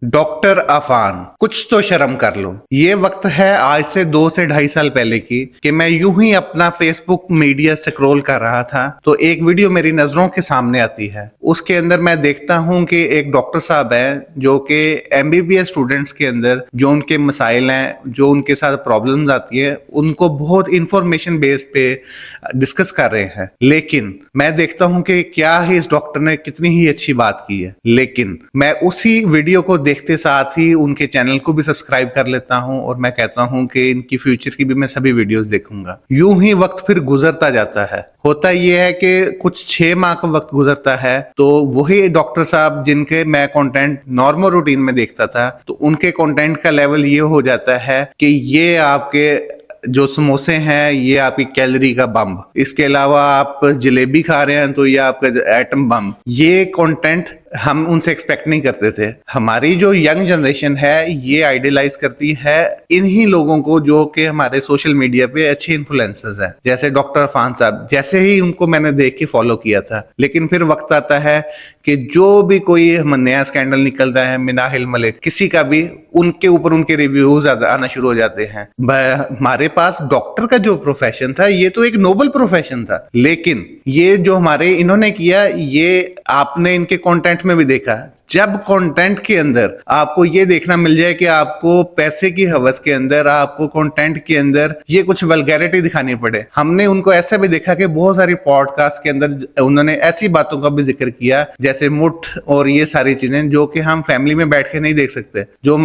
Doctor Affan, कुछ तो शर्म कर लो। ये वक्त है आज से 2 से 2.5 साल पहले की कि मैं यूं ही अपना फेसबुक मीडिया स्क्रॉल कर रहा था तो एक वीडियो मेरी नजरों के सामने आती है। उसके अंदर मैं देखता हूं कि एक डॉक्टर साहब हैं जो कि एमबीबीएस स्टूडेंट्स के अंदर जो उनके मसाइल हैं, जो उनके साथ प्रॉब्लम्स आती है, उनको बहुत इंफॉर्मेशन बेस पे डिस्कस कर रहे हैं। लेकिन मैं देखता हूं कि क्या ही इस डॉक्टर ने कितनी ही अच्छी बात की है। लेकिन मैं उसी वीडियो को देखते साथ ही उनके चैनल को भी सब्सक्राइब कर लेता हूं और मैं कहता हूं कि इनकी फ्यूचर की भी मैं सभी वीडियोस देखूंगा। यूं ही वक्त फिर गुजरता जाता है। होता यह है कि कुछ 6 माह का वक्त गुजरता है तो वही डॉक्टर साहब जिनके मैं कंटेंट नॉर्मल रूटीन में देखता था तो उनके कंटेंट का लेवल ये हो जाता है कि ये आपके जो समोसे हैं ये आपकी कैलोरी का बम, इसके अलावा आप जलेबी खा रहे हैं तो ये आपका एटम बम। ये कंटेंट हम उनसे एक्सपेक्ट नहीं करते थे। हमारी जो यंग जनरेशन है ये आइडियलाइज करती है इन्हीं लोगों को जो कि हमारे सोशल मीडिया पे अच्छे इन्फ्लुएंसर्स हैं, जैसे डॉक्टर अफान साहब। जैसे ही उनको मैंने देख के फॉलो किया था, लेकिन फिर वक्त आता है कि जो भी कोई नया स्कैंडल निकलता है, मिनाहिल मलिक किसी का भी, उनके ऊपर उनके रिव्यूज आना शुरू हो जाते हैं। हमारे पास डॉक्टर का जो प्रोफेशन था ये तो एक नोबल प्रोफेशन था, लेकिन ये जो हमारे इन्होंने किया ये आपने इनके कंटेंट में भी देखा। जब कंटेंट के अंदर आपको ये देखना मिल जाए कि आपको पैसे की हवस के अंदर, आपको कंटेंट के अंदर ये कुछ वल्गैरिटी दिखानी पड़े। हमने उनको ऐसा भी देखा कि बहुत सारी पॉडकास्ट के अंदर उन्होंने ऐसी बातों का भी जिक्र किया जैसे मुठ और ये सारी चीजें जो कि हम फैमिली में बैठ के नहीं देख सकते, जो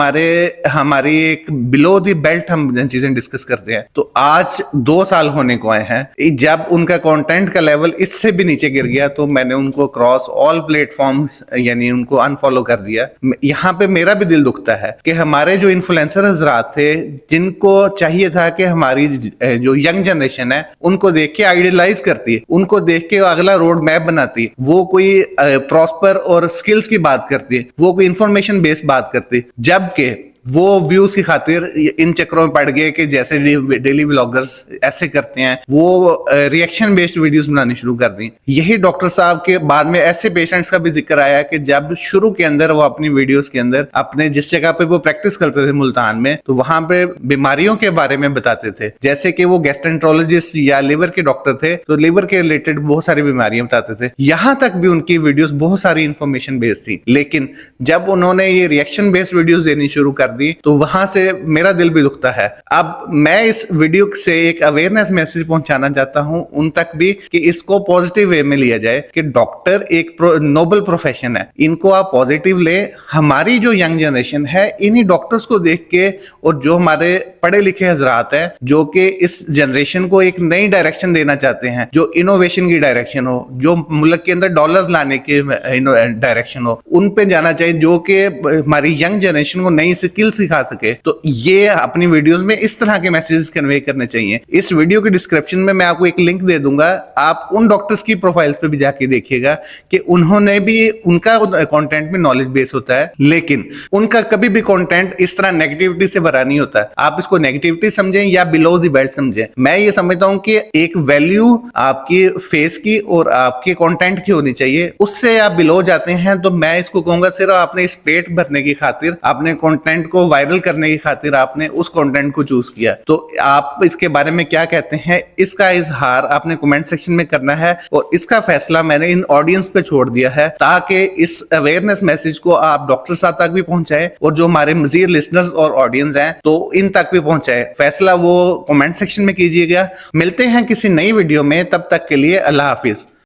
हमारी एक बिलो द बेल्ट हम चीजें डिस्कस करते हैं। तो आज 2 साल होने को आए हैं, जब उनका कंटेंट का लेवल इससे भी नीचे गिर गया तो मैंने उनको क्रॉस ऑल प्लेटफॉर्म्स यानी उनको फॉलो कर दिया। यहाँ पे मेरा भी दिल दुखता है कि हमारे जो इन्फ्लुएंसर हजरात थे, जिनको चाहिए था कि हमारी जो यंग जनरेशन है उनको देख के आइडियलाइज करती, उनको देख के अगला रोड मैप बनाती, वो कोई प्रॉस्पर और स्किल्स की बात करती, वो कोई इंफॉर्मेशन बेस्ड बात करती, जबकि वो व्यूज की खातिर इन चक्रों में पड़ गए कि जैसे डेली व्लॉगर्स ऐसे करते हैं, वो रिएक्शन बेस्ड वीडियोस बनानी शुरू कर दी। यही डॉक्टर साहब के बाद में ऐसे पेशेंट्स का भी जिक्र आया कि जब शुरू के अंदर वो अपनी वीडियोस के अंदर अपने जिस जगह पे वो प्रैक्टिस करते थे मुल्तान में, तो वहां पे बीमारियों के बारे में बताते थे। जैसे कि वो गैस्ट्रेंटरोलॉजिस्ट या लिवर के डॉक्टर थे तो लिवर के रिलेटेड बहुत सारी बीमारियां बताते थे। यहां तक भी उनकी वीडियोस बहुत सारी इंफॉर्मेशन बेस्ड थी। लेकिन जब उन्होंने ये रिएक्शन बेस्ड वीडियोस देनी शुरू कर दी तो वहां से मेरा दिल भी दुखता है। अब मैं इस वीडियो से एक अवेयरनेस मैसेज पहुंचाना चाहता हूं उन तक भी कि इसको पॉजिटिव वे में लिया जाए कि डॉक्टर एक नोबल प्रोफेशन है, इनको आप पॉजिटिव ले। हमारी जो यंग जनरेशन है इन्हीं डॉक्टर्स को देख के, और जो हमारे पढ़े लिखे हजरात हैं जो कि इस जनरेशन को एक नई डायरेक्शन देना चाहते हैं, जो इनोवेशन की डायरेक्शन हो, जो मुल्क के अंदर डॉलर्स लाने की डायरेक्शन हो, उन पे जाना चाहिए, जो कि हमारी यंग जनरेशन को नई स्किल सिखा सके। तो ये अपनी वीडियोस में इस तरह के मैसेजेस कन्वे करने चाहिए। इस वीडियो के डिस्क्रिप्शन में मैं आपको एक लिंक दे दूंगा, आप उन डॉक्टर्स की प्रोफाइल्स पे भी जाके देखिएगा कि उन्होंने भी, उनका कंटेंट में नॉलेज बेस होता है, लेकिन उनका कभी भी कंटेंट इस तरह नेगेटिविटी से भरा नहीं होता। आप इसको नेगेटिविटी समझें या बिलो द बेल्ट समझें, मैं ये समझता हूं कि एक वैल्यू आपकी फेस की और आपके कंटेंट की होनी चाहिए। उससे आप बिलो जाते हैं तो मैं इसको कहूंगा सिर्फ आपने इस पेट भरने की खातिर, अपने कंटेंट को वायरल करने की खातिर आपने उस कंटेंट को चूज किया। तो आप इसके बारे में क्या कहते हैं, इसका इजहार आपने कमेंट सेक्शन में करना है, और इसका फैसला मैंने इन ऑडियंस पे छोड़ दिया है ताकि इस अवेयरनेस मैसेज को आप डॉक्टर साहब तक भी पहुंचाए और जो हमारे मजीद लिसनर्स और ऑडियंस हैं तो इन तक भी पहुंचाए। फैसला वो कमेंट सेक्शन में कीजिएगा। मिलते हैं किसी नई वीडियो में, तब तक के लिए अल्लाह हाफिज।